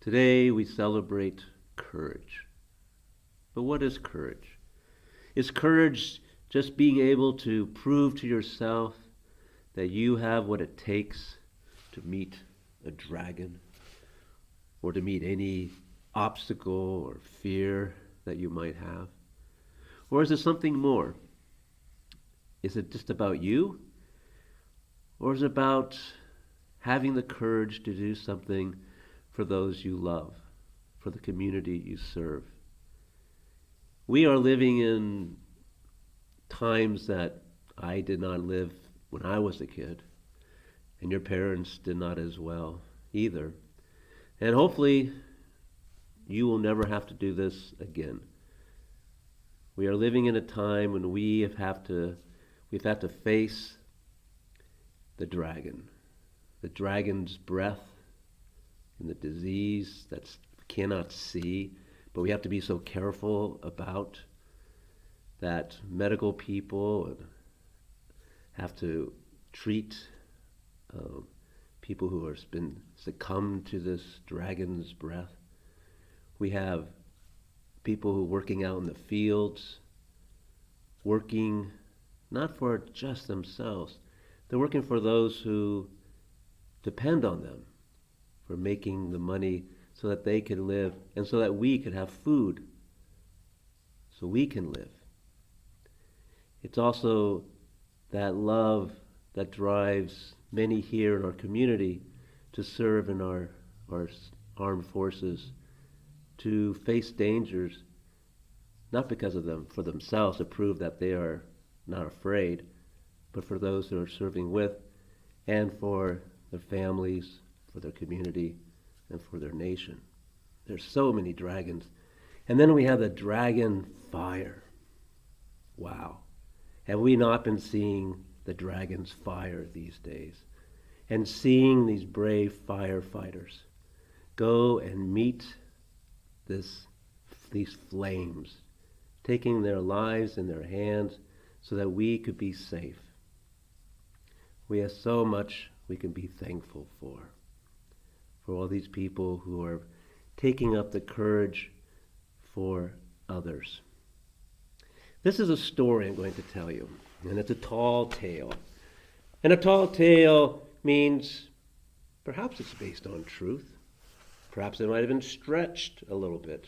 Today we celebrate courage. But what is courage? Is courage just being able to prove to yourself that you have what it takes to meet a dragon or to meet any obstacle or fear that you might have? Or is it something more? Is it just about you? Or is it about having the courage to do something for those you love, for the community you serve? We are living in times that I did not live when I was a kid, and your parents did not as well either. And hopefully you will never have to do this again. We are living in a time when we've had to face the dragon's breath and the disease that we cannot see, but we have to be so careful about, that medical people have to treat people who have been succumbed to this dragon's breath. We have people who are working out in the fields, working not for just themselves. They're working for those who depend on them for making the money so that they can live and so that we could have food so we can live. It's also that love that drives many here in our community to serve in our armed forces, to face dangers, not because of them, for themselves, to prove that they are not afraid, but for those who are serving with, and for their families, for their community, and for their nation. There's so many dragons. And then we have the dragon fire. Wow. Have we not been seeing the dragon's fire these days? And seeing these brave firefighters go and meet these flames, taking their lives in their hands so that we could be safe. We have so much we can be thankful for all these people who are taking up the courage for others. This is a story I'm going to tell you, and it's a tall tale. And a tall tale means perhaps it's based on truth. Perhaps it might have been stretched a little bit.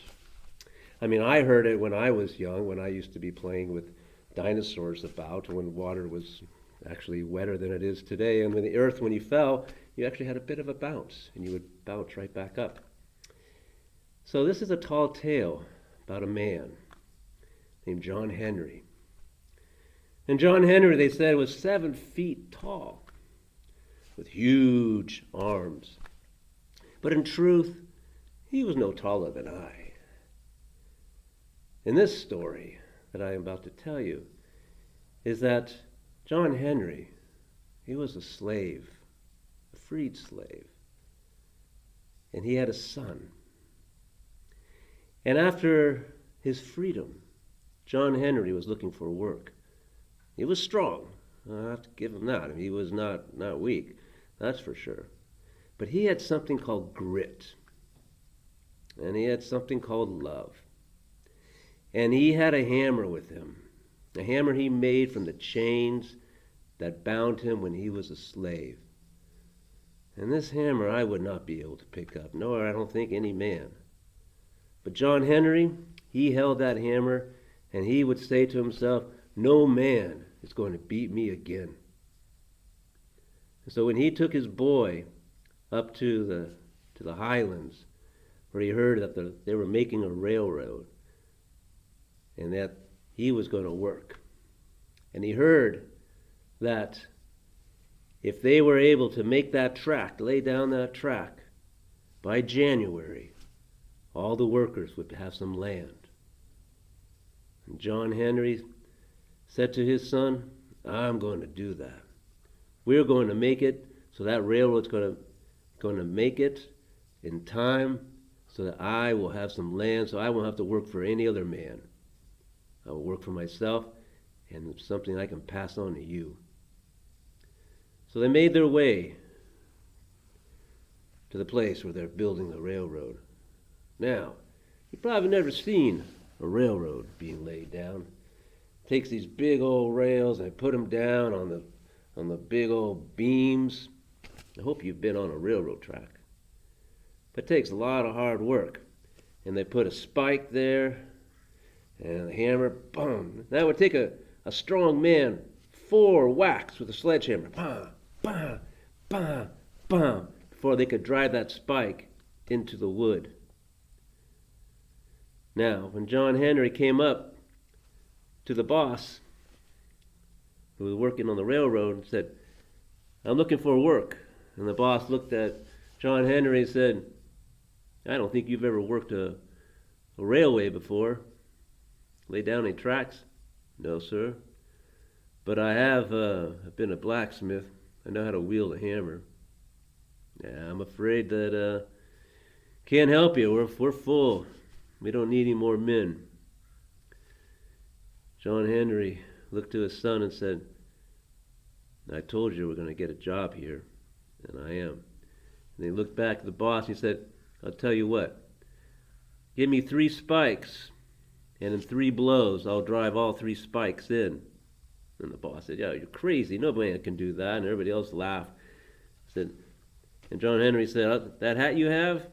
I mean, I heard it when I was young, when I used to be playing with dinosaurs about, when water was actually wetter than it is today. And when the earth, when you fell, you actually had a bit of a bounce, and you would bounce right back up. So this is a tall tale about a man named John Henry. And John Henry, they said, was 7 feet tall, with huge arms. But in truth, he was no taller than I. In this story that I am about to tell you is that John Henry, he was a slave, a freed slave. And he had a son. And after his freedom, John Henry was looking for work. He was strong. I have to give him that. I mean, he was not weak, that's for sure. But he had something called grit. And he had something called love. And he had a hammer with him. A hammer he made from the chains that bound him when he was a slave. And this hammer I would not be able to pick up, nor I don't think any man. But John Henry, he held that hammer, and he would say to himself, no man is going to beat me again. And so when he took his boy up to the highlands, where he heard that they were making a railroad, and that he was going to work, and he heard that if they were able to make that track, lay down that track, by January, all the workers would have some land. And John Henry said to his son, I'm going to do that. We're going to make it so that railroad's going to make it in time so that I will have some land, so I won't have to work for any other man. I will work for myself, and it's something I can pass on to you. So they made their way to the place where they're building the railroad. Now, you've probably never seen a railroad being laid down. Takes these big old rails and they put them down on the big old beams. I hope you've been on a railroad track. But it takes a lot of hard work. And they put a spike there and a hammer, boom. That would take a strong man 4 whacks with a sledgehammer, bam, bam, bam, bam, before they could drive that spike into the wood. Now, when John Henry came up to the boss, who was working on the railroad, and said, "I'm looking for work." And the boss looked at John Henry and said, "I don't think you've ever worked a railway before. Laid down any tracks?" "No, sir. But I have I've been a blacksmith. I know how to wield a hammer." "Yeah, I'm afraid that can't help you. We're full. We don't need any more men." John Henry looked to his son and said, "I told you we're going to get a job here, and I am." And he looked back at the boss and he said, "I'll tell you what. Give me 3 spikes, and in 3 blows, I'll drive all 3 spikes in." And the boss said, "Yeah, you're crazy. Nobody can do that." And everybody else laughed. And John Henry said, "That hat you have,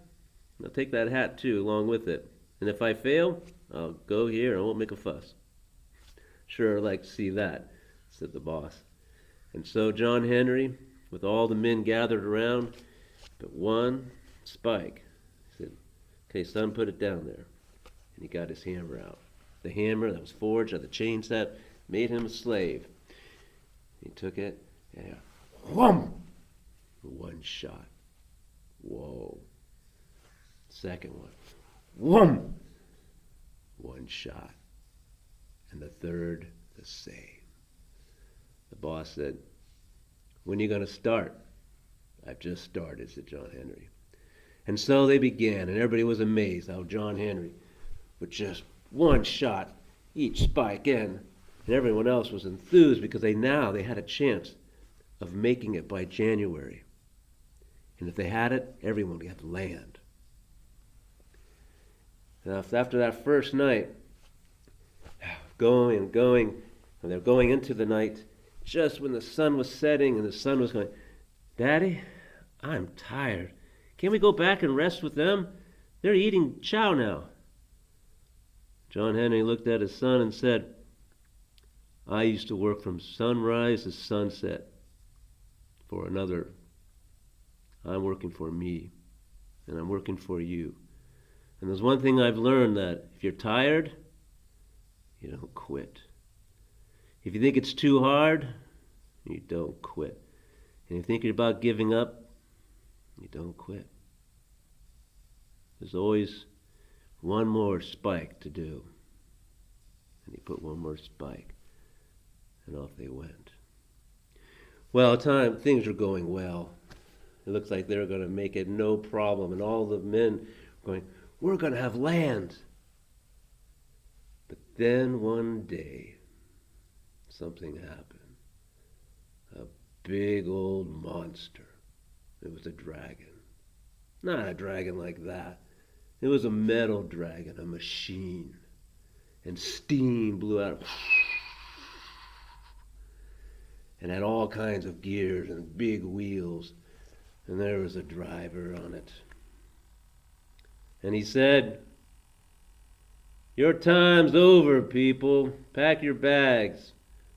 I'll take that hat too, along with it. And if I fail, I'll go here and I won't make a fuss." "Sure, I'd like to see that," said the boss. And so John Henry, with all the men gathered around, but 1 spike, said, "Okay, son, put it down there." And he got his hammer out. The hammer that was forged out of the chain set made him a slave. He took it and wham! 1 shot. Whoa. Second one. Wham! 1 shot. And the third, the same. The boss said, "When are you going to start?" "I've just started," said John Henry. And so they began, and everybody was amazed how John Henry, with just 1 shot, each spike in, and everyone else was enthused because they had a chance of making it by January. And if they had it, everyone would have land. And after that first night, going, and they're going into the night, just when the sun was setting and the sun was going, "Daddy, I'm tired. Can't we go back and rest with them? They're eating chow now." John Henry looked at his son and said, "I used to work from sunrise to sunset for another. I'm working for me, and I'm working for you. And there's one thing I've learned, that if you're tired, you don't quit. If you think it's too hard, you don't quit. And if you think you're about giving up, you don't quit. There's always 1 more spike to do." And he put 1 more spike, and off they went. Well, things are going well. It looks like they're going to make it no problem, and all the men are going, "We're going to have land." But then one day, something happened. A big old monster. It was a dragon. Not a dragon like that. It was a metal dragon, a machine. And steam blew out. And had all kinds of gears and big wheels. And there was a driver on it. And he said, "Your time's over, people. Pack your bags.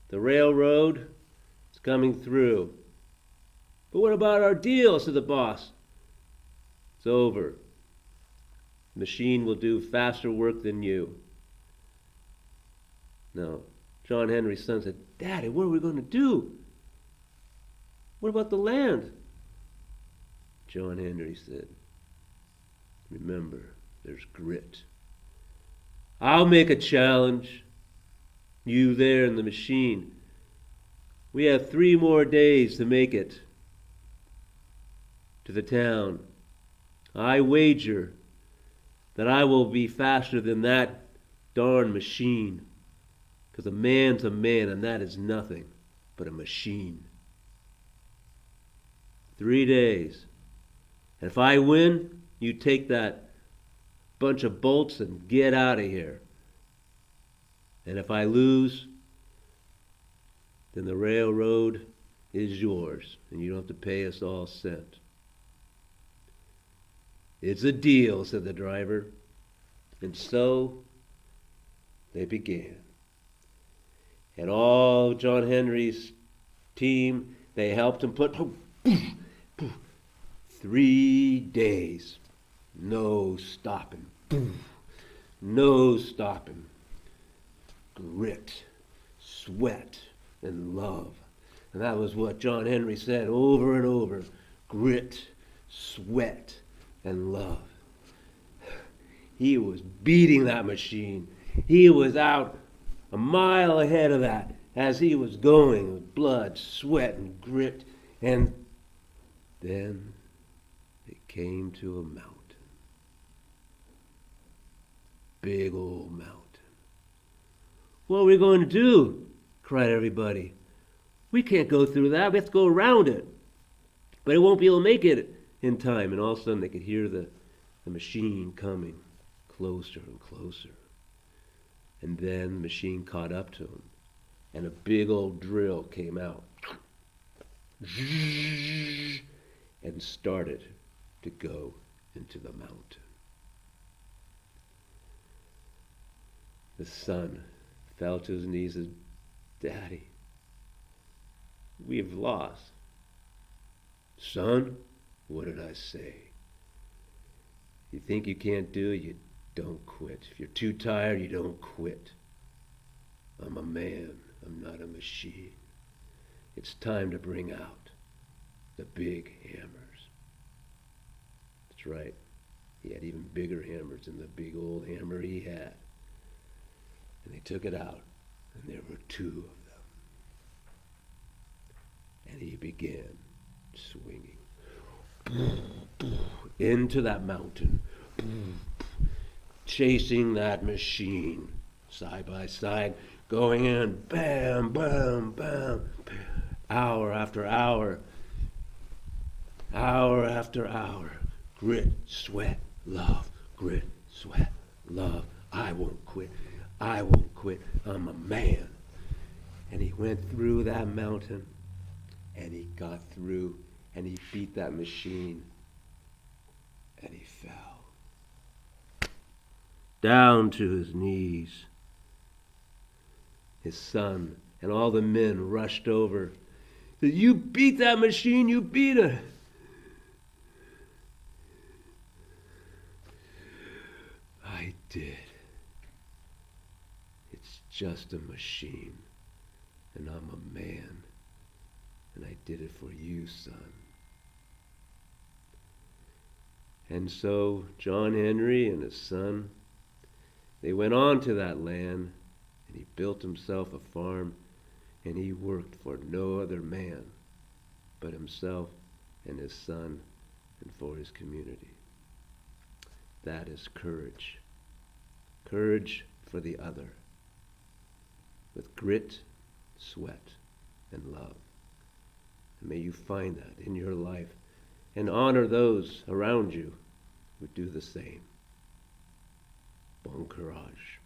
The railroad is coming through." "But what about our deal?" said the boss. "It's over. The machine will do faster work than you." Now, John Henry's son said, "Daddy, what are we going to do? What about the land?" John Henry said, "Remember, there's grit. I'll make a challenge. You there in the machine. We have 3 more days to make it to the town. I wager that I will be faster than that darn machine. Because a man's a man, and that is nothing but a machine. 3 days. And if I win, you take that bunch of bolts and get out of here. And if I lose, then the railroad is yours, and you don't have to pay us all cent. It's a deal, said the driver. And so they began. And all John Henry's team, they helped him put 3 days. No stopping. No stopping. Grit, sweat, and love. And that was what John Henry said over and over. Grit, sweat, and love. He was beating that machine. He was out a mile ahead of that as he was going with blood, sweat, and grit. And then it came to a mountain. Big old mountain. What are we going to do? Cried everybody. We can't go through that. We have to go around it. But it won't be able to make it in time. And all of a sudden they could hear the machine coming closer and closer. And then the machine caught up to him. And a big old drill came out. And started to go into the mountain. The son fell to his knees and said, Daddy, we've lost. Son, what did I say? You think you can't do it, you don't quit. If you're too tired, you don't quit. I'm a man, I'm not a machine. It's time to bring out the big hammers. That's right. He had even bigger hammers than the big old hammer he had. And they took it out, and there were 2 of them. And he began swinging into that mountain, chasing that machine side by side, going in, bam, bam, bam, hour after hour, hour after hour. Grit, sweat, love, grit, sweat, love. I won't quit. I won't quit. I'm a man. And he went through that mountain, and he got through, and he beat that machine, and he fell down to his knees. His son and all the men rushed over. Said, you beat that machine, you beat it. I did. It's just a machine, and I'm a man, and I did it for you, son. And so John Henry and his son, they went on to that land, and he built himself a farm, and he worked for no other man but himself and his son and for his community. That is courage. Courage for the other, with grit, sweat, and love. And may you find that in your life and honor those around you who do the same. Bon courage.